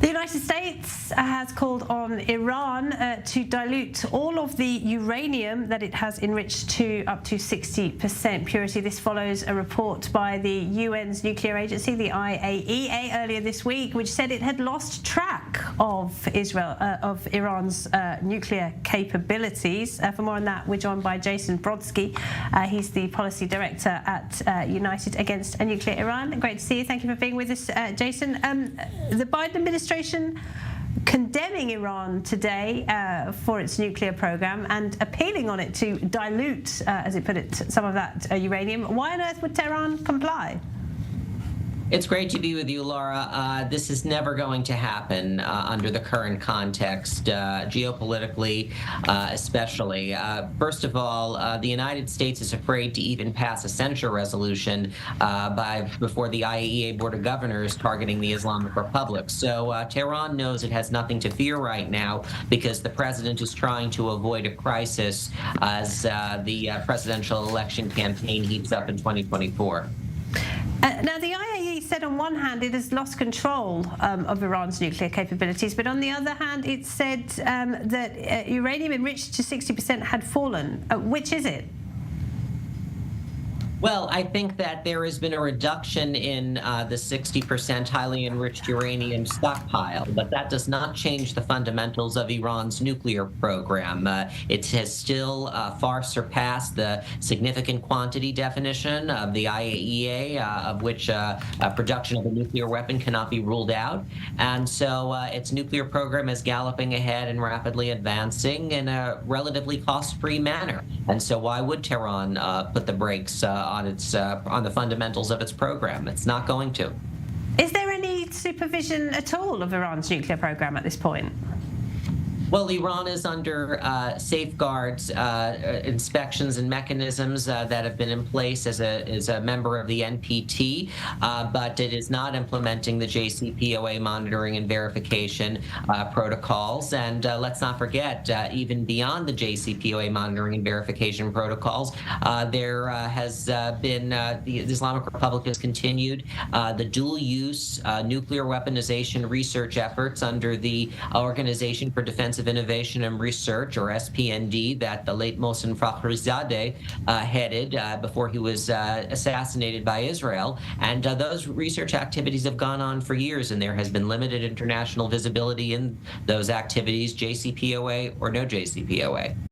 The United States has called on Iran to dilute all of the uranium that it has enriched to up to 60% purity. This follows a report by the UN's nuclear agency, the IAEA, earlier this week, which said it had lost track of Iran's nuclear capabilities. For more on that, we're joined by Jason Brodsky. He's the policy director at United Against a Nuclear Iran. Great to see you. Thank you for being with us, Jason. The Biden administration condemning Iran today for its nuclear program and appealing on it to dilute, as it put it, some of that uranium. Why on earth would Tehran comply? It's great to be with you, Laura. This is never going to happen under the current context, geopolitically especially. First of all, the United States is afraid to even pass a censure resolution before the IAEA Board of Governors targeting the Islamic Republic. So Tehran knows it has nothing to fear right now because the president is trying to avoid a crisis as the presidential election campaign heats up in 2024. Now, the IAEA said on one hand it has lost control of Iran's nuclear capabilities, but on the other hand it said that uranium enriched to 60% had fallen. Which is it? Well, I think that there has been a reduction in the 60% highly enriched uranium stockpile, but that does not change the fundamentals of Iran's nuclear program. It has still far surpassed the significant quantity definition of the IAEA, of which production of a nuclear weapon cannot be ruled out. And so its nuclear program is galloping ahead and rapidly advancing in a relatively cost-free manner. And so why would Tehran put the brakes on the fundamentals of its program? It's not going to. Is there any supervision at all of Iran's nuclear program at this point? Well, Iran is under safeguards, inspections, and mechanisms that have been in place as a member of the NPT, but it is not implementing the JCPOA monitoring and verification protocols. And let's not forget, even beyond the JCPOA monitoring and verification protocols, there has been the Islamic Republic has continued the dual-use nuclear weaponization research efforts under the Organization for Defense of Innovation and Research, or SPND, that the late Mohsen Fakhrizadeh headed before he was assassinated by Israel. And those research activities have gone on for years, and there has been limited international visibility in those activities, JCPOA or no JCPOA.